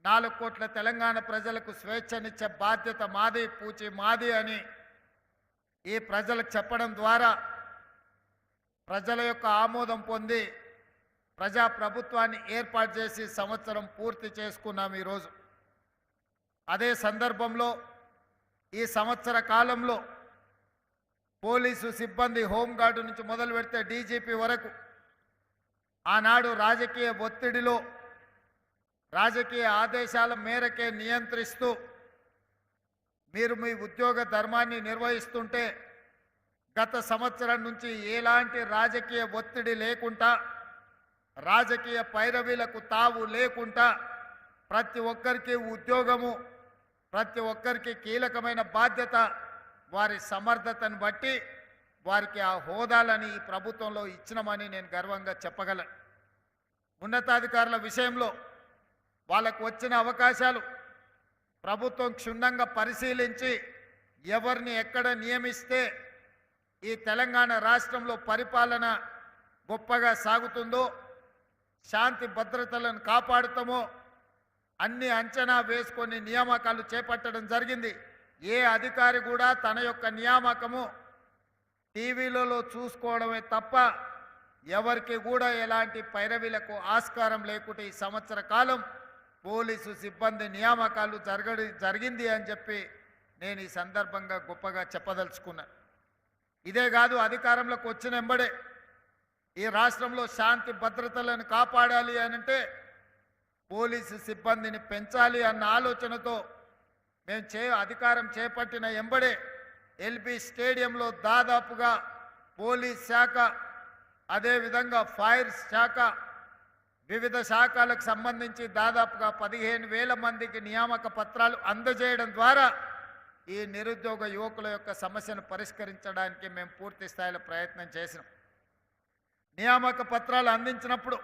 4 కోట్ల తెలంగాణ ప్రజలకు స్వేచ్ఛనిచ్చే బాధ్యత మాది, పూచి మాది అని ఈ ప్రజలకు చెప్పడం ద్వారా ప్రజల యొక్క ఆమోదం పొంది ప్రజాప్రభుత్వాన్ని ఏర్పాటు చేసి సంవత్సరం పూర్తి చేసుకున్నాం ఈరోజు. అదే సందర్భంలో ఈ సంవత్సర కాలంలో పోలీసు సిబ్బంది, హోంగార్డు నుంచి మొదలు పెడితే డీజీపీ వరకు ఆనాడు రాజకీయ ఒత్తిడిలో రాజకీయ ఆదేశాల మేరకే నియంత్రిస్తూ మీరు మీ ఉద్యోగ ధర్మాన్ని నిర్వహిస్తుంటే గత సంవత్సరం నుంచి ఎలాంటి రాజకీయ ఒత్తిడి లేకుండా, రాజకీయ పైరవీలకు తావు లేకుండా ప్రతి ఒక్కరికి ఉద్యోగము, ప్రతి ఒక్కరికి కీలకమైన బాధ్యత వారి సమర్థతను బట్టి వారికి ఆ హోదాలని ఈ ప్రభుత్వంలో ఇచ్చినామని నేను గర్వంగా చెప్పగలను. ఉన్నతాధికారుల విషయంలో వాళ్ళకు వచ్చిన అవకాశాలు ప్రభుత్వం క్షుణ్ణంగా పరిశీలించి ఎవరిని ఎక్కడ నియమిస్తే ఈ తెలంగాణ రాష్ట్రంలో పరిపాలన గొప్పగా సాగుతుందో, శాంతి భద్రతలను కాపాడుతామో అన్ని అంచనా వేసుకొని నియామకాలు చేపట్టడం జరిగింది. ఏ అధికారి కూడా తన యొక్క నియామకము టీవీలలో చూసుకోవడమే తప్ప ఎవరికి కూడా ఎలాంటి పైరవీలకు ఆస్కారం లేకుండా ఈ సంవత్సర కాలం పోలీసు సిబ్బంది నియామకాలు జరిగింది అని చెప్పి నేను ఈ సందర్భంగా గొప్పగా చెప్పదలుచుకున్నా. ఇదే కాదు, అధికారంలోకి వచ్చిన వెంబడే ఈ రాష్ట్రంలో శాంతి భద్రతలను కాపాడాలి అనంటే పోలీసు సిబ్బందిని పెంచాలి అన్న ఆలోచనతో మేము అధికారం చేపట్టిన వెంబడే ఎల్బీ స్టేడియంలో దాదాపుగా పోలీస్ శాఖ, అదేవిధంగా ఫైర్ శాఖ, వివిధ శాఖలకు సంబంధించి దాదాపుగా 15,000 మందికి నియామక పత్రాలు అందజేయడం ద్వారా ఈ నిరుద్యోగ యువకుల యొక్క సమస్యను పరిష్కరించడానికి మేము పూర్తి స్థాయిలో ప్రయత్నం చేసినాం. నియామక పత్రాలు అందించినప్పుడు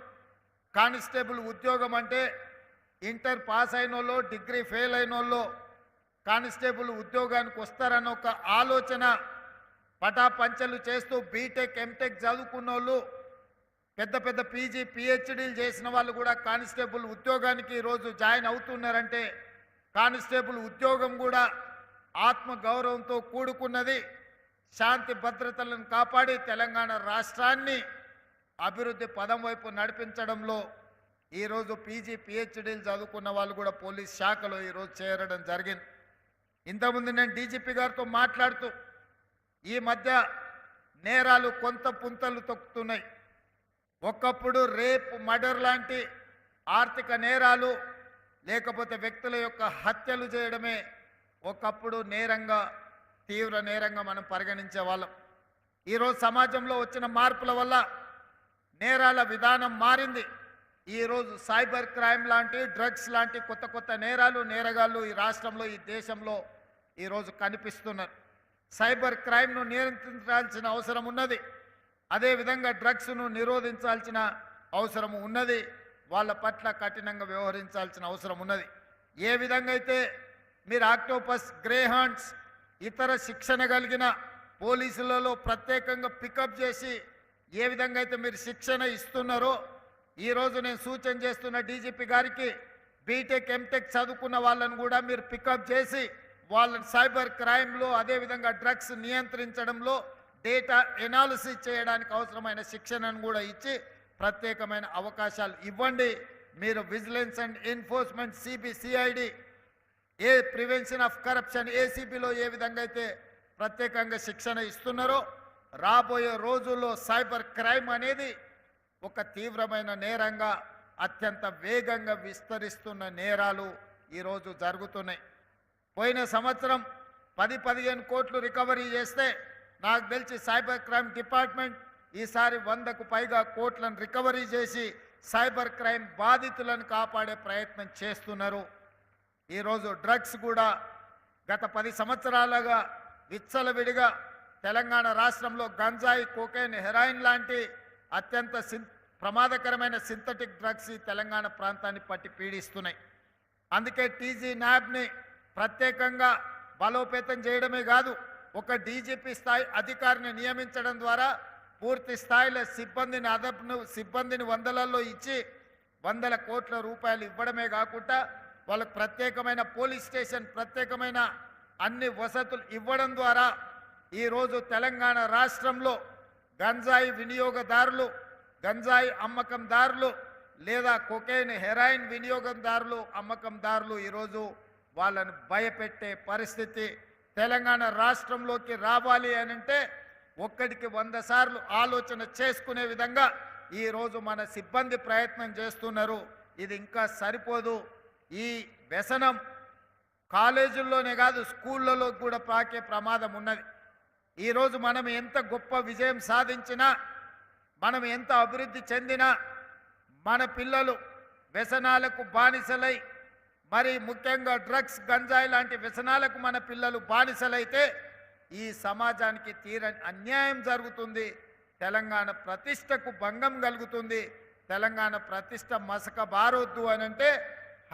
కానిస్టేబుల్ ఉద్యోగం అంటే ఇంటర్ పాస్ అయిన వాళ్ళు, డిగ్రీ ఫెయిల్ అయిన వాళ్ళు కానిస్టేబుల్ ఉద్యోగానికి వస్తారన్న ఒక ఆలోచన పటాపంచలు చేస్తూ బీటెక్, ఎంటెక్ చదువుకున్న వాళ్ళు, పెద్ద పెద్ద పీజీ, పిహెచ్డీలు చేసిన వాళ్ళు కూడా కానిస్టేబుల్ ఉద్యోగానికి ఈరోజు జాయిన్ అవుతున్నారంటే కానిస్టేబుల్ ఉద్యోగం కూడా ఆత్మగౌరవంతో కూడుకున్నది. శాంతి భద్రతలను కాపాడి తెలంగాణ రాష్ట్రాన్ని అభివృద్ధి పదం వైపు నడిపించడంలో ఈరోజు పీజీ, పిహెచ్డీలు చదువుకున్న వాళ్ళు కూడా పోలీస్ శాఖలో ఈరోజు చేరడం జరిగింది. ఇంతకుముందు నేను డీజీపీ గారితో మాట్లాడుతూ ఈ మధ్య నేరాలు కొంత పుంతలు తొక్కుతున్నాయి. ఒకప్పుడు రేప్, మర్డర్ లాంటి ఆర్థిక నేరాలు లేకపోతే వ్యక్తుల యొక్క హత్యలు చేయడమే ఒకప్పుడు నేరంగా, తీవ్ర నేరంగా మనం పరిగణించే వాళ్ళం. ఈరోజు సమాజంలో వచ్చిన మార్పుల వల్ల నేరాల విధానం మారింది. ఈరోజు సైబర్ క్రైమ్ లాంటి, డ్రగ్స్ లాంటి కొత్త కొత్త నేరాలు, నేరగాళ్ళు ఈ రాష్ట్రంలో, ఈ దేశంలో ఈరోజు కనిపిస్తున్నారు. సైబర్ క్రైమ్ను నియంత్రించాల్సిన అవసరం ఉన్నది. అదేవిధంగా డ్రగ్స్ను నిరోధించాల్సిన అవసరం ఉన్నది. వాళ్ళ పట్ల కఠినంగా వ్యవహరించాల్సిన అవసరం ఉన్నది. ఏ విధంగా అయితే మీరు ఆక్టోపస్, గ్రేహాండ్స్, ఇతర శిక్షణ కలిగిన పోలీసులలో ప్రత్యేకంగా పికప్ చేసి ఏ విధంగా అయితే మీరు శిక్షణ ఇస్తున్నారో ఈరోజు నేను సూచన చేస్తున్న డీజీపీ గారికి బీటెక్, ఎంటెక్ చదువుకున్న వాళ్ళను కూడా మీరు పికప్ చేసి వాళ్ళని సైబర్ క్రైమ్లో, అదేవిధంగా డ్రగ్స్ నియంత్రించడంలో డేటా ఎనాలిసిస్ చేయడానికి అవసరమైన శిక్షణను కూడా ఇచ్చి ప్రత్యేకమైన అవకాశాలు ఇవ్వండి. మీరు vigilance and enforcement, CID, prevention of corruption, ఏసీబీలో ఏ విధంగా అయితే ప్రత్యేకంగా శిక్షణ ఇస్తున్నారో రాబోయే రోజుల్లో సైబర్ క్రైమ్ అనేది ఒక తీవ్రమైన నేరంగా, అత్యంత వేగంగా విస్తరిస్తున్న నేరాలు ఈరోజు జరుగుతున్నాయి. పోయిన సంవత్సరం 10-15 కోట్లు రికవరీ చేస్తే నాకు తెలిసి సైబర్ క్రైమ్ డిపార్ట్మెంట్ ఈసారి 100కు పైగా కోట్లను రికవరీ చేసి సైబర్ క్రైమ్ బాధితులను కాపాడే ప్రయత్నం చేస్తున్నారు. ఈరోజు డ్రగ్స్ కూడా గత 10 సంవత్సరాలుగా విచ్చలవిడిగా తెలంగాణ రాష్ట్రంలో గంజాయి, కోకైన్, హెరాయిన్ లాంటి అత్యంత ప్రమాదకరమైన సింథటిక్ డ్రగ్స్ ఈ తెలంగాణ ప్రాంతాన్ని పట్టి పీడిస్తున్నాయి. అందుకే టీజీ న్యాబ్ని ప్రత్యేకంగా బలోపేతం చేయడమే కాదు, ఒక డీజీపీ స్థాయి అధికారిని నియమించడం ద్వారా పూర్తి స్థాయిలో సిబ్బందిని వందలలో ఇచ్చి 100 కోట్ల రూపాయలు ఇవ్వడమే కాకుండా వాళ్ళకు ప్రత్యేకమైన పోలీస్ స్టేషన్, ప్రత్యేకమైన అన్ని వసతులు ఇవ్వడం ద్వారా ఈరోజు తెలంగాణ రాష్ట్రంలో గంజాయి వినియోగదారులు, గంజాయి అమ్మకందారులు లేదా కొకైన్, హెరాయిన్ వినియోగదారులు, అమ్మకందారులు ఈరోజు వాళ్ళను భయపెట్టే పరిస్థితి తెలంగాణ రాష్ట్రంలోకి రావాలి అనంటే ఒక్కడికి 100 సార్లు ఆలోచన చేసుకునే విధంగా ఈరోజు మన సిబ్బంది ప్రయత్నం చేస్తున్నారు. ఇది ఇంకా సరిపోదు. ఈ వ్యసనం కాలేజీల్లోనే కాదు, స్కూళ్ళలో కూడా పాకే ప్రమాదం ఉన్నది. ఈరోజు మనం ఎంత గొప్ప విజయం సాధించినా, మనం ఎంత అభివృద్ధి చెందినా, మన పిల్లలు వ్యసనాలకు బానిసలై, మరి ముఖ్యంగా డ్రగ్స్, గంజాయి లాంటి వ్యసనాలకు మన పిల్లలు బానిసలైతే ఈ సమాజానికి తీరని అన్యాయం జరుగుతుంది. తెలంగాణ ప్రతిష్టకు భంగం కలుగుతుంది. తెలంగాణ ప్రతిష్ట మసక బారొద్దు అనంటే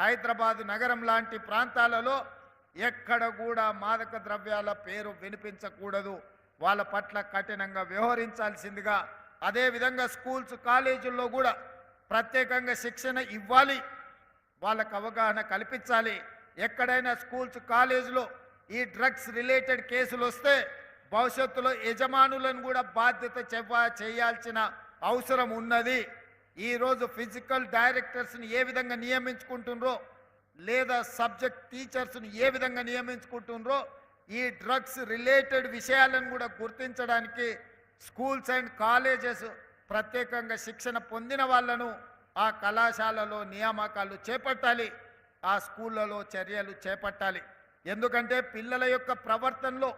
హైదరాబాద్ నగరం లాంటి ప్రాంతాలలో ఎక్కడ కూడా మాదక ద్రవ్యాల పేరు వినిపించకూడదు. వాళ్ళ పట్ల కఠినంగా వ్యవహరించాల్సిందిగా, అదేవిధంగా స్కూల్స్, కాలేజీల్లో కూడా ప్రత్యేకంగా శిక్షణ ఇవ్వాలి, వాళ్ళకు అవగాహన కల్పించాలి. ఎక్కడైనా స్కూల్స్, కాలేజీలో ఈ డ్రగ్స్ రిలేటెడ్ కేసులు వస్తే భవిష్యత్తులో యజమానులను కూడా బాధ్యత చేయాల్సిన అవసరం ఉన్నది. ఈరోజు ఫిజికల్ డైరెక్టర్స్ని ఏ విధంగా నియమించుకుంటున్నారో, లేదా సబ్జెక్ట్ టీచర్స్ని ఏ విధంగా నియమించుకుంటున్నారో, ఈ డ్రగ్స్ రిలేటెడ్ విషయాలను కూడా గుర్తించడానికి స్కూల్స్ అండ్ కాలేజెస్ ప్రత్యేకంగా శిక్షణ పొందిన వాళ్ళను ఆ కళాశాలలో నియామకాలు చేపట్టాలి, ఆ స్కూళ్ళలో చర్యలు చేపట్టాలి. ఎందుకంటే పిల్లల యొక్క ప్రవర్తనలో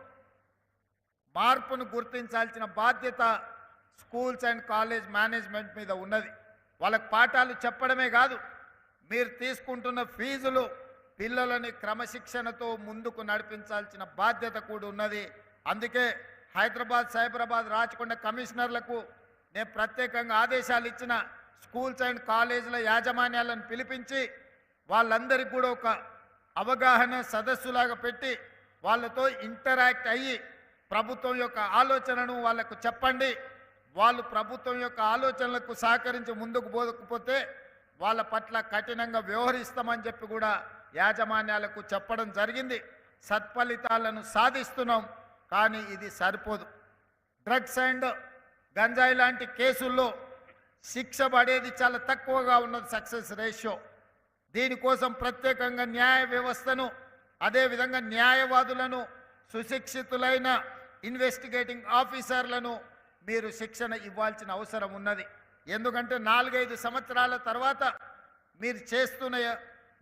మార్పును గుర్తించాల్సిన బాధ్యత స్కూల్స్ అండ్ కాలేజ్ మేనేజ్మెంట్ మీద ఉన్నది. వాళ్ళకు పాఠాలు చెప్పడమే కాదు, మీరు తీసుకుంటున్న ఫీజులు పిల్లలని క్రమశిక్షణతో ముందుకు నడిపించాల్సిన బాధ్యత కూడా ఉన్నది. అందుకే హైదరాబాద్, సైబరాబాద్, రాచకొండ కమిషనర్లకు నేను ప్రత్యేకంగా ఆదేశాలు ఇచ్చిన. స్కూల్స్ అండ్ కాలేజీల యాజమాన్యాలను పిలిపించి వాళ్ళందరికీ కూడా ఒక అవగాహన సదస్సులాగా పెట్టి వాళ్ళతో ఇంటరాక్ట్ అయ్యి ప్రభుత్వం యొక్క ఆలోచనను వాళ్ళకు చెప్పండి. వాళ్ళు ప్రభుత్వం యొక్క ఆలోచనలకు సహకరించి ముందుకు పోకపోతే వాళ్ళ పట్ల కఠినంగా వ్యవహరిస్తామని చెప్పి కూడా యాజమాన్యాలకు చెప్పడం జరిగింది. సత్ఫలితాలను సాధిస్తున్నాం, కానీ ఇది సరిపోదు. డ్రగ్స్ అండ్ గంజాయి లాంటి కేసుల్లో శిక్ష పడేది చాలా తక్కువగా ఉన్నది, సక్సెస్ రేషియో. దీనికోసం ప్రత్యేకంగా న్యాయ వ్యవస్థను, అదేవిధంగా న్యాయవాదులను, సుశిక్షితులైన ఇన్వెస్టిగేటింగ్ ఆఫీసర్లను మీరు శిక్షణ ఇవ్వాల్సిన అవసరం ఉన్నది. ఎందుకంటే 4-5 సంవత్సరాల తర్వాత మీరు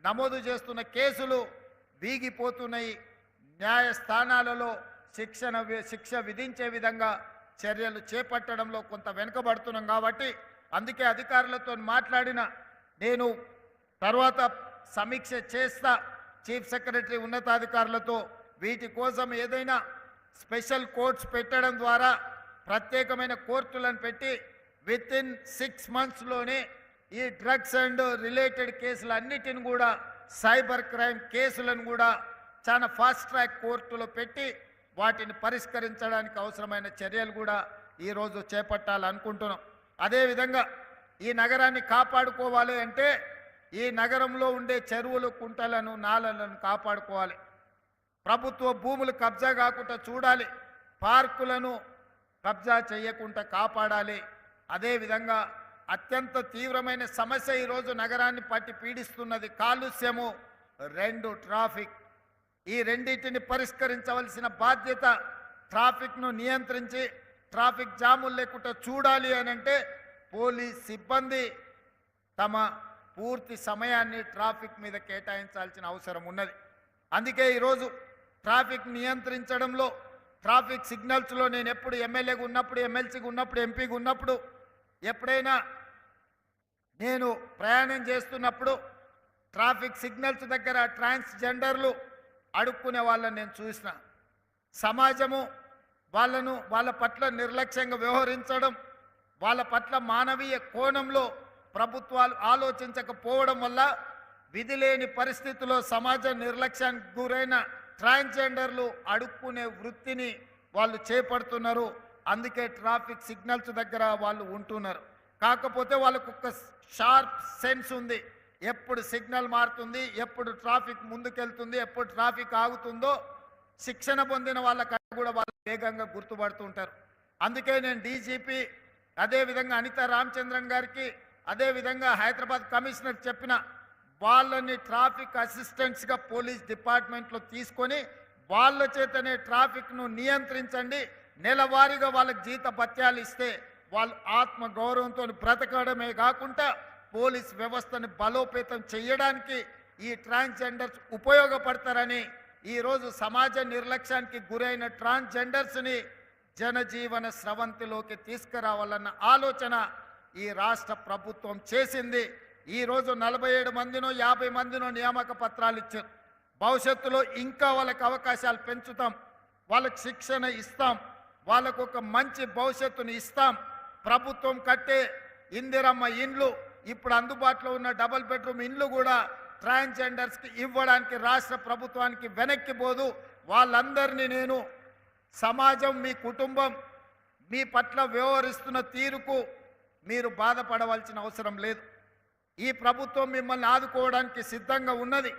నమోదు చేస్తున్న కేసులు వీగిపోతున్నాయి. న్యాయస్థానాలలో శిక్ష విధించే విధంగా చర్యలు చేపట్టడంలో కొంత వెనుకబడుతున్నాం. కాబట్టి అందుకే అధికారులతో మాట్లాడిన నేను తర్వాత సమీక్ష చేస్తా, చీఫ్ సెక్రటరీ, ఉన్నతాధికారులతో. వీటి కోసం ఏదైనా స్పెషల్ కోర్ట్స్ పెట్టడం ద్వారా, ప్రత్యేకమైన కోర్టులను పెట్టి వితిన్ 6 monthsలోనే ఈ డ్రగ్స్ అండ్ రిలేటెడ్ కేసులన్నిటిని కూడా, సైబర్ క్రైమ్ కేసులను కూడా చాలా ఫాస్ట్ ట్రాక్ కోర్టులో పెట్టి వాటిని పరిష్కరించడానికి అవసరమైన చర్యలు కూడా ఈరోజు చేపట్టాలనుకుంటున్నాం. అదేవిధంగా ఈ నగరాన్ని కాపాడుకోవాలి అంటే ఈ నగరంలో ఉండే చెరువులు, కుంటలను, నాలలను కాపాడుకోవాలి. ప్రభుత్వ భూములు కబ్జా కాకుండా చూడాలి, పార్కులను కబ్జా చేయకుండా కాపాడాలి. అదేవిధంగా అత్యంత తీవ్రమైన సమస్య ఈరోజు నగరాన్ని పట్టి పీడిస్తున్నది కాలుష్యము, 2 ట్రాఫిక్. ఈ రెండింటిని పరిష్కరించవలసిన బాధ్యత, ట్రాఫిక్ను నియంత్రించి ట్రాఫిక్ జాములు లేకుండా చూడాలి అనంటే పోలీస్ సిబ్బంది తమ పూర్తి సమయాన్ని ట్రాఫిక్ మీద కేటాయించాల్సిన అవసరం ఉన్నది. అందుకే ఈరోజు ట్రాఫిక్ నియంత్రించడంలో, ట్రాఫిక్ సిగ్నల్స్లో నేను ఎప్పుడు ఎమ్మెల్యేగా ఉన్నప్పుడు, ఎమ్మెల్సీగా ఉన్నప్పుడు, ఎంపీగా ఉన్నప్పుడు, ఎప్పుడైనా నేను ప్రయాణం చేస్తున్నప్పుడు ట్రాఫిక్ సిగ్నల్స్ దగ్గర ట్రాన్స్జెండర్లు అడుక్కునే వాళ్ళని నేను చూసిన. సమాజము వాళ్ళ పట్ల నిర్లక్ష్యంగా వ్యవహరించడం, వాళ్ళ పట్ల మానవీయ కోణంలో ప్రభుత్వాలు ఆలోచించకపోవడం వల్ల విధిలేని పరిస్థితుల్లో సమాజ నిర్లక్ష్యానికి గురైన ట్రాన్స్జెండర్లు అడుక్కునే వృత్తిని వాళ్ళు చేపడుతున్నారు. అందుకే ట్రాఫిక్ సిగ్నల్స్ దగ్గర వాళ్ళు ఉంటున్నారు. కాకపోతే వాళ్ళకు ఒక షార్ప్ సెన్స్ ఉంది, ఎప్పుడు సిగ్నల్ మారుతుంది, ఎప్పుడు ట్రాఫిక్ ముందుకెళ్తుంది, ఎప్పుడు ట్రాఫిక్ ఆగుతుందో శిక్షణ పొందిన వాళ్ళకంటే కూడా వాళ్ళు వేగంగా గుర్తుపడుతుంటారు. అందుకే నేను డీజీపీ అదేవిధంగా అనితా రామచంద్రన్ గారికి అదేవిధంగా హైదరాబాద్ కమిషనర్ చెప్పిన వాళ్ళని ట్రాఫిక్ అసిస్టెంట్స్గా పోలీస్ డిపార్ట్మెంట్లో తీసుకొని వాళ్ళ చేతనే ట్రాఫిక్ను నియంత్రించండి. నెలవారీగా వాళ్ళకి జీత భత్యాలు ఇస్తే వాళ్ళు ఆత్మ గౌరవంతో బ్రతకడమే కాకుండా పోలీస్ వ్యవస్థను బలోపేతం చేయడానికి ఈ ట్రాన్స్జెండర్స్ ఉపయోగపడతారని ఈరోజు సమాజ నిర్లక్ష్యానికి గురైన ట్రాన్స్జెండర్స్ని జనజీవన స్రవంతిలోకి తీసుకురావాలన్న ఆలోచన ఈ రాష్ట్ర ప్రభుత్వం చేసింది. ఈరోజు 47 మందినో 50 మందినో నియామక పత్రాలు ఇచ్చారు. భవిష్యత్తులో ఇంకా వాళ్ళకి అవకాశాలు పెంచుతాం, వాళ్ళకి శిక్షణ ఇస్తాం, వాళ్ళకు ఒక మంచి భవిష్యత్తుని ఇస్తాం. ప్రభుత్వం కట్టే ఇందిరమ్మ ఇండ్లు, ఇప్పుడు అందుబాటులో ఉన్న డబుల్ బెడ్రూమ్ ఇండ్లు కూడా ట్రాన్స్జెండర్స్కి ఇవ్వడానికి రాష్ట్ర ప్రభుత్వానికి వెనక్కి పోదు. వాళ్ళందరినీ నేను సమాజం, మీ కుటుంబం మీ పట్ల వ్యవహరిస్తున్న తీరుకు మీరు బాధపడవలసిన అవసరం లేదు. ఈ ప్రభుత్వం మిమ్మల్ని ఆదుకోవడానికి సిద్ధంగా ఉన్నది.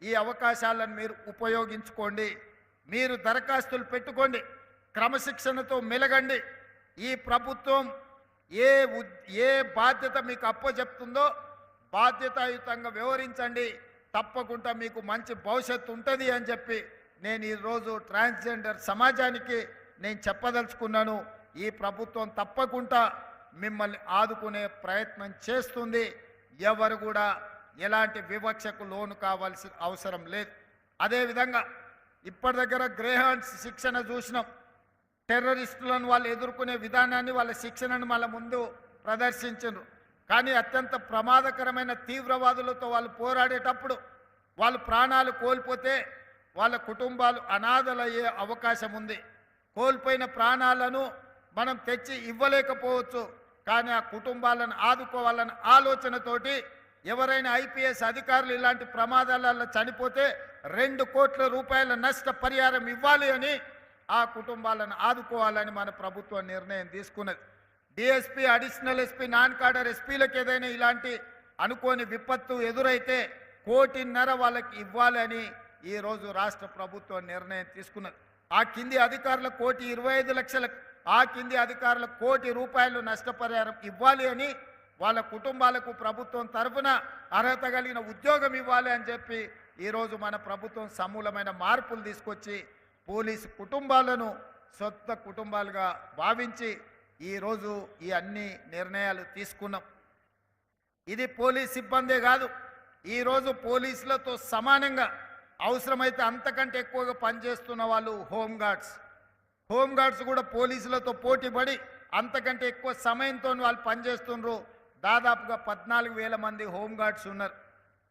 ఈ అవకాశాలను మీరు ఉపయోగించుకోండి. మీరు దరఖాస్తులు పెట్టుకోండి, క్రమశిక్షణతో మెలగండి. ఈ ప్రభుత్వం ఏ బాధ్యత మీకు అప్పచెప్తుందో బాధ్యతాయుతంగా వ్యవహరించండి. తప్పకుండా మీకు మంచి భవిష్యత్తు ఉంటుంది అని చెప్పి నేను ఈరోజు ట్రాన్స్జెండర్ సమాజానికి నేను చెప్పదలుచుకున్నాను. ఈ ప్రభుత్వం తప్పకుండా మిమ్మల్ని ఆదుకునే ప్రయత్నం చేస్తుంది. ఎవరు కూడా ఎలాంటి వివక్షకు లోను కావాల్సిన అవసరం లేదు. అదేవిధంగా ఇప్పటి దగ్గర గ్రేహాండ్స్ శిక్షణ చూసినాం. టెర్రరిస్టులను వాళ్ళు ఎదుర్కొనే విధానాన్ని, వాళ్ళ శిక్షణను మళ్ళీ ముందు ప్రదర్శించారు. కానీ అత్యంత ప్రమాదకరమైన తీవ్రవాదులతో వాళ్ళు పోరాడేటప్పుడు వాళ్ళు ప్రాణాలు కోల్పోతే వాళ్ళ కుటుంబాలు అనాథలయ్యే అవకాశం ఉంది. కోల్పోయిన ప్రాణాలను మనం తెచ్చి ఇవ్వలేకపోవచ్చు, కానీ ఆ కుటుంబాలను ఆదుకోవాలన్న ఆలోచనతోటి ఎవరైనా ఐపీఎస్ అధికారులు ఇలాంటి ప్రమాదాలలో చనిపోతే 2 కోట్ల రూపాయల నష్టపరిహారం ఇవ్వాలి అని ఆ కుటుంబాలను ఆదుకోవాలని మన ప్రభుత్వం నిర్ణయం తీసుకున్నది. DSP, additional SP, non cadre ఎస్పీలకు ఏదైనా ఇలాంటి అనుకోని విపత్తు ఎదురైతే 1.5 కోటి వాళ్ళకి ఇవ్వాలని ఈరోజు రాష్ట్ర ప్రభుత్వం నిర్ణయం తీసుకున్నది. ఆ కింది అధికారులకు 1,25,00,000, ఆ కింది అధికారులకు 1 కోటి రూపాయలు నష్టపరిహారం ఇవ్వాలి అని, వాళ్ళ కుటుంబాలకు ప్రభుత్వం తరఫున అర్హత కలిగిన ఉద్యోగం ఇవ్వాలి అని చెప్పి ఈరోజు మన ప్రభుత్వం సమూలమైన మార్పులు తీసుకొచ్చి పోలీసు కుటుంబాలను సొంత కుటుంబాలుగా భావించి ఈరోజు ఈ అన్ని నిర్ణయాలు తీసుకున్నాం. ఇది పోలీస్ సిబ్బందే కాదు, ఈరోజు పోలీసులతో సమానంగా అవసరమైతే అంతకంటే ఎక్కువగా పనిచేస్తున్న వాళ్ళు హోంగార్డ్స్ కూడా పోలీసులతో పోటీపడి అంతకంటే ఎక్కువ సమయంతో వాళ్ళు పనిచేస్తున్నారు. దాదాపుగా 14,000 మంది హోంగార్డ్స్ ఉన్నారు.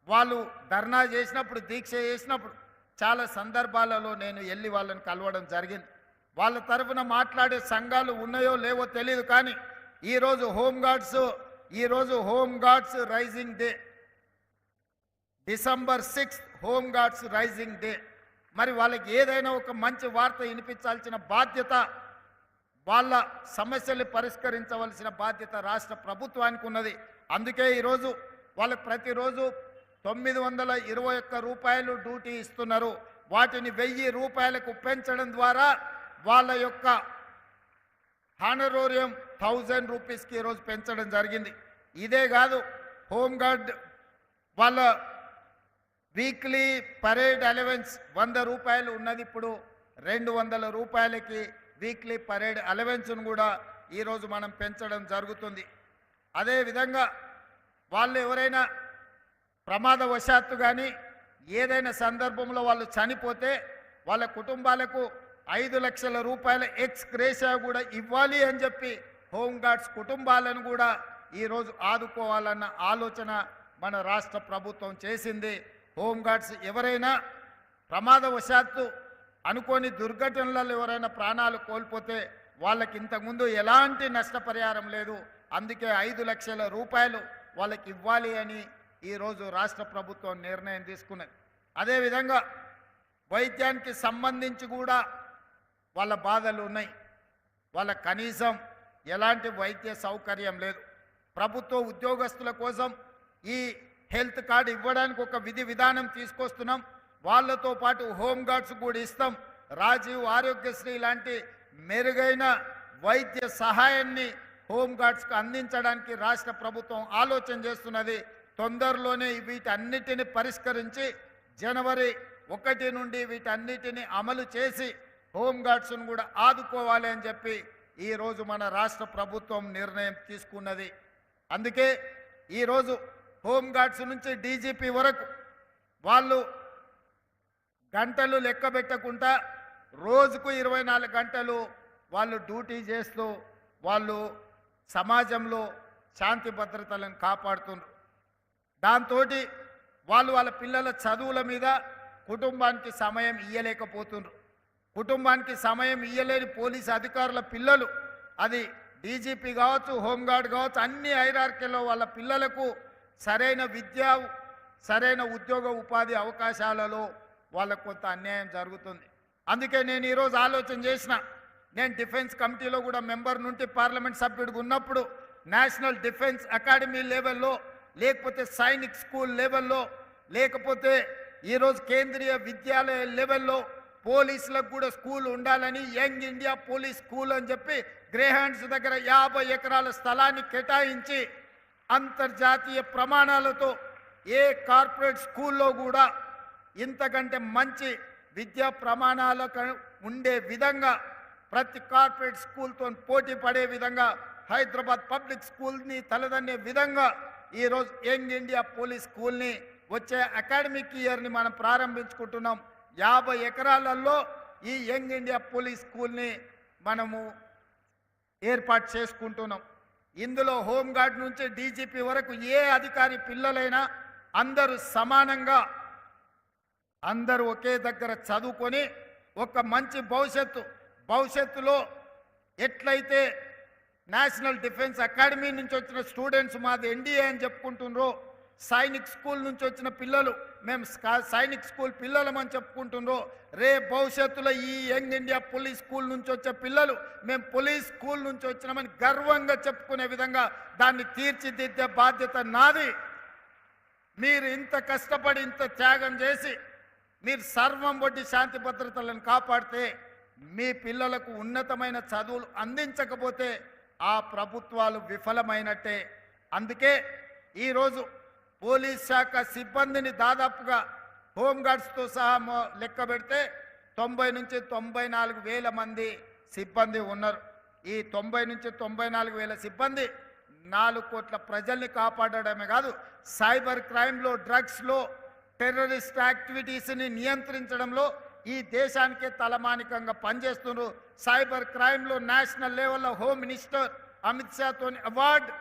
వాళ్ళు ధర్నా చేసినప్పుడు, దీక్ష చేసినప్పుడు చాలా సందర్భాలలో నేను వెళ్ళి వాళ్ళని కలవడం జరిగింది. వాళ్ళ తరఫున మాట్లాడే సంఘాలు ఉన్నాయో లేవో తెలియదు, కానీ ఈరోజు home guards raising day, December 6th home guards raising day. మరి వాళ్ళకి ఏదైనా ఒక మంచి వార్త వినిపించాల్సిన బాధ్యత, వాళ్ళ సమస్యలు పరిష్కరించవలసిన బాధ్యత రాష్ట్ర ప్రభుత్వానికి ఉన్నది. అందుకే ఈరోజు వాళ్ళకి ప్రతిరోజు 921 రూపాయలు డ్యూటీ ఇస్తున్నారు. వాటిని 1000 రూపాయలకు పెంచడం ద్వారా వాళ్ళ యొక్క హానరోరియం 1000 రూపీస్కి ఈరోజు పెంచడం జరిగింది. ఇదే కాదు, హోంగార్డ్ వాళ్ళ వీక్లీ పరేడ్ అలవెన్స్ 100 రూపాయలు ఉన్నది, ఇప్పుడు 200 రూపాయలకి వీక్లీ పరేడ్ అలవెన్స్ను కూడా ఈరోజు మనం పెంచడం జరుగుతుంది. అదేవిధంగా వాళ్ళు ఎవరైనా ప్రమాదవశాత్తు కానీ ఏదైనా సందర్భంలో వాళ్ళు చనిపోతే వాళ్ళ కుటుంబాలకు 5 లక్షల రూపాయల ఎక్స్ గ్రేషియా కూడా ఇవ్వాలి అని చెప్పి హోంగార్డ్స్ కుటుంబాలను కూడా ఈరోజు ఆదుకోవాలన్న ఆలోచన మన రాష్ట్ర ప్రభుత్వం చేసింది. హోంగార్డ్స్ ఎవరైనా ప్రమాదవశాత్తు అనుకోని దుర్ఘటనలలో ఎవరైనా ప్రాణాలు కోల్పోతే వాళ్ళకి ఇంతకుముందు ఎలాంటి నష్టపరిహారం లేదు. అందుకే 5 లక్షల రూపాయలు వాళ్ళకి ఇవ్వాలి అని ఈరోజు రాష్ట్ర ప్రభుత్వం నిర్ణయం తీసుకున్నది. అదేవిధంగా వైద్యానికి సంబంధించి కూడా వాళ్ళ బాధలు ఉన్నాయి. వాళ్ళ కనీసం ఎలాంటి వైద్య సౌకర్యం లేదు. ప్రభుత్వ ఉద్యోగస్తుల కోసం ఈ హెల్త్ కార్డు ఇవ్వడానికి ఒక విధి విధానం తీసుకొస్తున్నాం. వాళ్ళతో పాటు హోంగార్డ్స్ కూడా ఇస్తాం. రాజీవ్ ఆరోగ్యశ్రీ లాంటి మెరుగైన వైద్య సహాయాన్ని హోంగార్డ్స్కు అందించడానికి రాష్ట్ర ప్రభుత్వం ఆలోచన చేస్తున్నది. తొందరలోనే వీటన్నిటిని పరిష్కరించి జనవరి 1 నుండి వీటన్నిటిని అమలు చేసి హోంగార్డ్స్ను కూడా ఆదుకోవాలి అని చెప్పి ఈరోజు మన రాష్ట్ర ప్రభుత్వం నిర్ణయం తీసుకున్నది. అందుకే ఈరోజు హోంగార్డ్స్ నుంచి డీజీపీ వరకు వాళ్ళు గంటలు లెక్క పెట్టకుండా రోజుకు 24 గంటలు వాళ్ళు డ్యూటీ చేస్తూ వాళ్ళు సమాజంలో శాంతి భద్రతలను కాపాడుతున్నారు. దాంతో వాళ్ళు వాళ్ళ పిల్లల చదువుల మీద కుటుంబానికి సమయం ఇయ్యలేకపోతున్నారు. కుటుంబానికి సమయం ఇయ్యలేని పోలీసు అధికారుల పిల్లలు, అది డీజీపీ కావచ్చు, హోంగార్డ్ కావచ్చు, అన్ని హైరార్కీలో వాళ్ళ పిల్లలకు సరైన విద్య, సరైన ఉద్యోగ ఉపాధి అవకాశాలలో వాళ్ళకు కొంత అన్యాయం జరుగుతుంది. అందుకే నేను ఈరోజు ఆలోచన చేసిన, నేను డిఫెన్స్ కమిటీలో కూడా మెంబర్ నుండి పార్లమెంట్ సభ్యుడిగా ఉన్నప్పుడు నేషనల్ డిఫెన్స్ అకాడమీ లెవెల్లో, లేకపోతే సైనిక్ స్కూల్ లెవెల్లో, లేకపోతే ఈరోజు కేంద్రీయ విద్యాలయ లెవెల్లో పోలీసులకు కూడా స్కూల్ ఉండాలని యంగ్ ఇండియా పోలీస్ స్కూల్ అని చెప్పి గ్రేహాండ్స్ దగ్గర 50 ఎకరాల స్థలాన్ని కేటాయించి అంతర్జాతీయ ప్రమాణాలతో ఏ కార్పొరేట్ స్కూల్లో కూడా ఇంతకంటే మంచి విద్యా ప్రమాణాలకు ఉండే విధంగా ప్రతి కార్పొరేట్ స్కూల్తో పోటీ పడే విధంగా హైదరాబాద్ పబ్లిక్ స్కూల్ని తలదన్నే విధంగా ఈరోజు యంగ్ ఇండియా పోలీస్ స్కూల్ని వచ్చే అకాడమిక్ ఇయర్ని మనం ప్రారంభించుకుంటున్నాం. 50 ఎకరాలలో ఈ యంగ్ ఇండియా పోలీస్ స్కూల్ని మనము ఏర్పాటు చేసుకుంటున్నాం. ఇందులో హోంగార్డ్ నుంచి డీజీపీ వరకు ఏ అధికారి పిల్లలైనా అందరూ సమానంగా, అందరూ ఒకే దగ్గర చదువుకొని ఒక మంచి భవిష్యత్తులో ఎట్లయితే నేషనల్ డిఫెన్స్ అకాడమీ నుంచి వచ్చిన స్టూడెంట్స్ మాది ఎన్డీఏ అని చెప్పుకుంటున్నారో, సైనిక్ స్కూల్ నుంచి వచ్చిన పిల్లలు మేము సైనిక్ స్కూల్ పిల్లలమని చెప్పుకుంటున్నారో, భవిష్యత్తులో ఈ యంగ్ ఇండియా పోలీస్ స్కూల్ నుంచి వచ్చే పిల్లలు మేము పోలీస్ స్కూల్ నుంచి వచ్చినామని గర్వంగా చెప్పుకునే విధంగా దాన్ని తీర్చిదిద్దే బాధ్యత నాది. మీరు ఇంత కష్టపడి ఇంత త్యాగం చేసి మీరు సర్వం వడ్డీ శాంతి భద్రతలను కాపాడితే మీ పిల్లలకు ఉన్నతమైన చదువులు అందించకపోతే ఆ ప్రభుత్వాలు విఫలమైనట్టే. అందుకే ఈరోజు పోలీస్ శాఖ సిబ్బందిని దాదాపుగా హోంగార్డ్స్తో సహా లెక్క పెడితే 90 నుంచి 94 వేల మంది సిబ్బంది ఉన్నారు. ఈ 90 నుంచి 94 వేల సిబ్బంది 4 కోట్ల ప్రజల్ని కాపాడడమే కాదు, సైబర్ క్రైమ్లో, డ్రగ్స్లో, టెర్రరిస్ట్ యాక్టివిటీస్ని నియంత్రించడంలో ఈ దేశానికే తలమానికంగా పనిచేస్తున్నారు. సైబర్ క్రైమ్లో నేషనల్ లెవెల్లో హోమ్ మినిస్టర్ అమిత్ షాతోని అవార్డు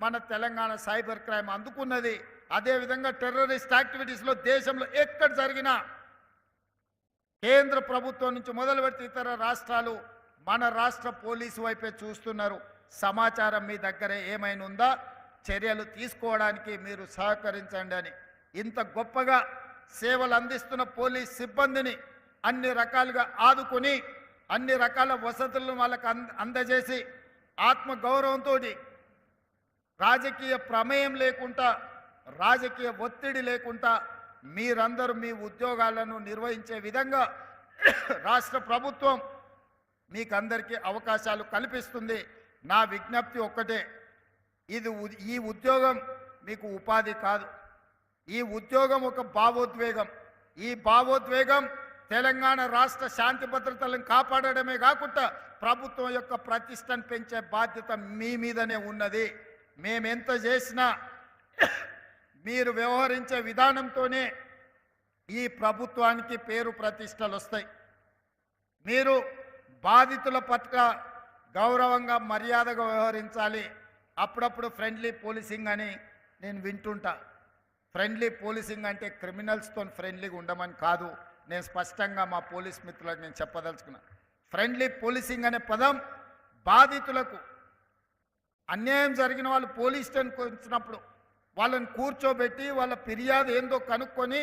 మన తెలంగాణ సైబర్ క్రైమ్ అందుకున్నది. అదేవిధంగా టెర్రరిస్ట్ యాక్టివిటీస్లో దేశంలో ఎక్కడ జరిగినా కేంద్ర ప్రభుత్వం నుంచి మొదలు పెడితే ఇతర రాష్ట్రాలు మన రాష్ట్ర పోలీసు వైపే చూస్తున్నారు. సమాచారం మీ దగ్గర ఏమైనా ఉందా, చర్యలు తీసుకోవడానికి మీరు సహకరించండి అని. ఇంత గొప్పగా సేవలు అందిస్తున్న పోలీస్ సిబ్బందిని అన్ని రకాలుగా ఆదుకొని అన్ని రకాల వసతులను వాళ్ళకు అందజేసి ఆత్మగౌరవంతో రాజకీయ ప్రమేయం లేకుండా, రాజకీయ ఒత్తిడి లేకుండా మీరందరూ మీ ఉద్యోగాలను నిర్వహించే విధంగా రాష్ట్ర ప్రభుత్వం మీకందరికీ అవకాశాలు కల్పిస్తుంది. నా విజ్ఞప్తి ఒక్కటే, ఈ ఉద్యోగం మీకు ఉపాధి కాదు, ఈ ఉద్యోగం ఒక భావోద్వేగం. ఈ భావోద్వేగం తెలంగాణ రాష్ట్ర శాంతి భద్రతలను కాపాడడమే కాకుండా ప్రభుత్వం యొక్క ప్రతిష్టను పెంచే బాధ్యత మీ మీదనే ఉన్నది. మేమెంత చేసినా మీరు వ్యవహరించే విధానంతోనే ఈ ప్రభుత్వానికి పేరు ప్రతిష్టలు వస్తాయి. మీరు బాధితుల పట్ల గౌరవంగా, మర్యాదగా వ్యవహరించాలి. అప్పుడప్పుడు ఫ్రెండ్లీ పోలీసింగ్ అని నేను వింటుంటా. ఫ్రెండ్లీ పోలీసింగ్ అంటే క్రిమినల్స్తో ఫ్రెండ్లీగా ఉండమని కాదు. నేను స్పష్టంగా మా పోలీస్ మిత్రులకు నేను చెప్పదలుచుకున్నా. ఫ్రెండ్లీ పోలీసింగ్ అనే పదం బాధితులకు, అన్యాయం జరిగిన వాళ్ళు పోలీస్ స్టేషన్కి వచ్చినప్పుడు వాళ్ళని కూర్చోబెట్టి వాళ్ళ ఫిర్యాదు ఏందో కనుక్కొని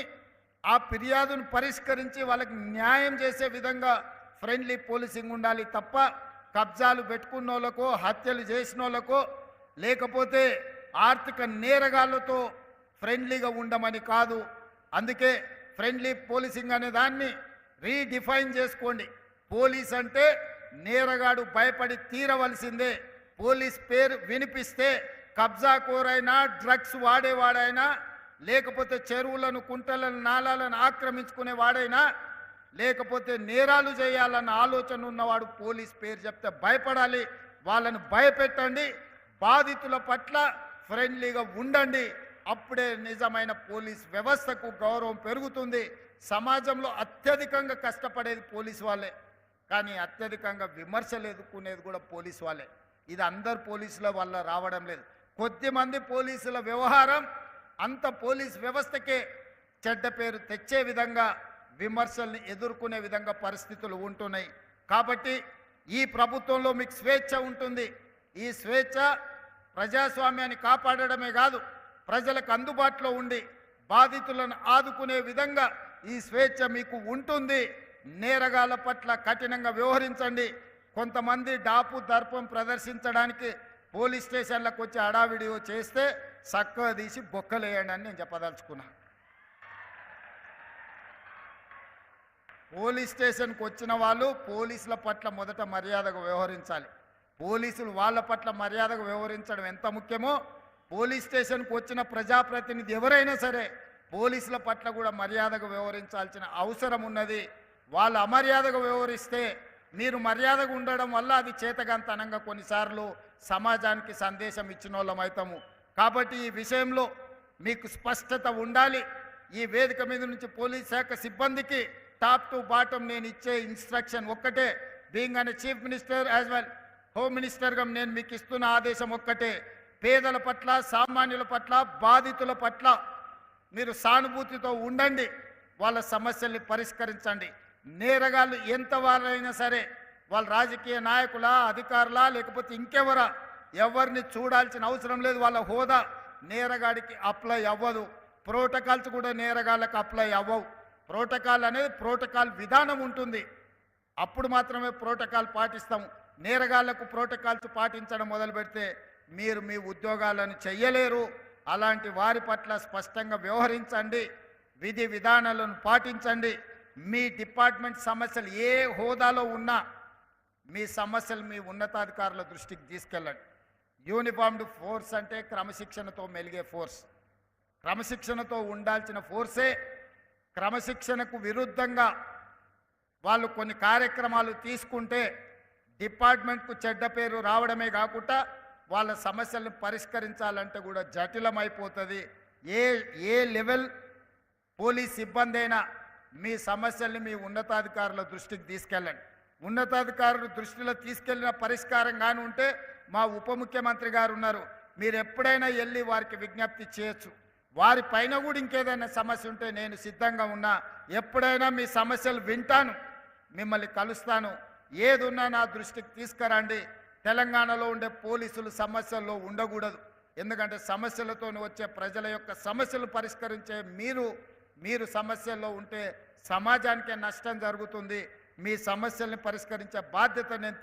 ఆ ఫిర్యాదును పరిష్కరించి వాళ్ళకి న్యాయం చేసే విధంగా ఫ్రెండ్లీ పోలీసింగ్ ఉండాలి తప్ప కబ్జాలు పెట్టుకున్న వాళ్ళకో, హత్యలు చేసిన వాళ్ళకో, లేకపోతే ఆర్థిక నేరగాళ్లతో ఫ్రెండ్లీగా ఉండమని కాదు. అందుకే ఫ్రెండ్లీ పోలీసింగ్ అనే దాన్ని రీడిఫైన్ చేసుకోండి. పోలీస్ అంటే నేరగాడు భయపడి తీరవలసిందే. పోలీస్ పేరు వినిపిస్తే కబ్జాకోరైనా, డ్రగ్స్ వాడేవాడైనా, లేకపోతే చెరువులను, కుంటలను, నాలాలను ఆక్రమించుకునే వాడైనా, లేకపోతే నేరాలు చేయాలన్న ఆలోచన ఉన్నవాడు పోలీస్ పేరు చెప్తే భయపడాలి. వాళ్ళను భయపెట్టండి. బాధితుల పట్ల ఫ్రెండ్లీగా ఉండండి. అప్పుడే నిజమైన పోలీస్ వ్యవస్థకు గౌరవం పెరుగుతుంది. సమాజంలో అత్యధికంగా కష్టపడేది పోలీసు వాళ్ళే, కానీ అత్యధికంగా విమర్శలు ఎదుర్కొనేది కూడా పోలీసు వాళ్ళే. ఇది అందరు పోలీసుల వల్ల రావడం లేదు. కొద్దిమంది పోలీసుల వ్యవహారం అంత పోలీస్ వ్యవస్థకే చెడ్డ పేరు తెచ్చే విధంగా, విమర్శల్ని ఎదుర్కొనే విధంగా పరిస్థితులు ఉంటున్నాయి. కాబట్టి ఈ ప్రభుత్వంలో మీకు స్వేచ్ఛ ఉంటుంది. ఈ స్వేచ్ఛ ప్రజాస్వామ్యాన్ని కాపాడడమే కాదు, ప్రజలకు అందుబాటులో ఉండి బాధితులను ఆదుకునే విధంగా ఈ స్వేచ్ఛ మీకు ఉంటుంది. నేరగాళ్ల పట్ల కఠినంగా వ్యవహరించండి. కొంతమంది డాపు దర్పం ప్రదర్శించడానికి పోలీస్ స్టేషన్లకు వచ్చి హడావిడియో చేస్తే చక్కగా తీసి బొక్కలేయండి అని నేను చెప్పదలుచుకున్నా. పోలీస్ స్టేషన్కి వచ్చిన వాళ్ళు పోలీసుల పట్ల మొదట మర్యాదగా వ్యవహరించాలి. పోలీసులు వాళ్ళ పట్ల మర్యాదగా వ్యవహరించడం ఎంత ముఖ్యమో, పోలీస్ స్టేషన్కి వచ్చిన ప్రజాప్రతినిధి ఎవరైనా సరే పోలీసుల పట్ల కూడా మర్యాదగా వ్యవహరించాల్సిన అవసరం ఉన్నది. వాళ్ళు అమర్యాదగా వ్యవహరిస్తే మీరు మర్యాదగా ఉండడం వల్ల అది చేతగాంతనంగా కొన్నిసార్లు సమాజానికి సందేశం ఇచ్చిన వాళ్ళం అవుతాము. కాబట్టి ఈ విషయంలో మీకు స్పష్టత ఉండాలి. ఈ వేదిక మీద నుంచి పోలీస్ శాఖ సిబ్బందికి టాప్ టు బాటం నేను ఇచ్చే ఇన్స్ట్రక్షన్ ఒక్కటే. బీయింగ్ అనే chief minister as well home మినిస్టర్గా నేను మీకు ఇస్తున్న ఆదేశం ఒక్కటే. పేదల పట్ల, సామాన్యుల పట్ల, బాధితుల పట్ల మీరు సానుభూతితో ఉండండి. వాళ్ళ సమస్యల్ని పరిష్కరించండి. నేరగాళ్ళు ఎంత వారైనా సరే, వాళ్ళ రాజకీయ నాయకులా, అధికారులా, లేకపోతే ఇంకెవరా, ఎవరిని చూడాల్సిన అవసరం లేదు. వాళ్ళ హోదా నేరగాడికి అప్లై అవ్వదు. ప్రోటోకాల్స్ కూడా నేరగాళ్ళకి అప్లై అవ్వవు. ప్రోటోకాల్ అనేది ప్రోటోకాల్ విధానం ఉంటుంది. అప్పుడు మాత్రమే ప్రోటోకాల్ పాటిస్తాము. నేరగాళ్లకు ప్రోటోకాల్స్ పాటించడం మొదలు పెడితే మీరు మీ ఉద్యోగాలను చెయ్యలేరు. అలాంటి వారి పట్ల స్పష్టంగా వ్యవహరించండి. విధి విధానాలను పాటించండి. మీ డిపార్ట్మెంట్ సమస్యలు ఏ హోదాలో ఉన్నా మీ సమస్యలు మీ ఉన్నతాధికారుల దృష్టికి తీసుకెళ్ళండి. యూనిఫామ్డ్ ఫోర్స్ అంటే క్రమశిక్షణతో మెలిగే ఫోర్స్. క్రమశిక్షణతో ఉండాల్సిన ఫోర్సే క్రమశిక్షణకు విరుద్ధంగా వాళ్ళు కొన్ని కార్యక్రమాలు తీసుకుంటే డిపార్ట్మెంట్కు చెడ్డ పేరు రావడమే కాకుండా వాళ్ళ సమస్యలను పరిష్కరించాలంటే కూడా జటిలమైపోతుంది. ఏ లెవెల్ పోలీస్ సిబ్బంది అయినా మీ సమస్యల్ని మీ ఉన్నతాధికారుల దృష్టికి తీసుకెళ్ళండి. ఉన్నతాధికారుల దృష్టిలో తీసుకెళ్లిన పరిష్కారం కానీ ఉంటే మా ఉప ముఖ్యమంత్రి గారు ఉన్నారు, మీరు ఎప్పుడైనా వెళ్ళి వారికి విజ్ఞప్తి చేయొచ్చు. వారి పైన కూడా ఇంకేదైనా సమస్య ఉంటే నేను సిద్ధంగా ఉన్నా. ఎప్పుడైనా మీ సమస్యలు వింటాను, మిమ్మల్ని కలుస్తాను. ఏదున్నా నా దృష్టికి తీసుకురండి. తెలంగాణలో ఉండే పోలీసులు సమస్యల్లో ఉండకూడదు. ఎందుకంటే సమస్యలతో వచ్చే ప్రజల యొక్క సమస్యలు పరిష్కరించే మీరు సమస్యల్లో ఉంటే సమాజానికే నష్టం జరుగుతుంది. మీ సమస్యల్ని పరిష్కరించే బాధ్యత నేను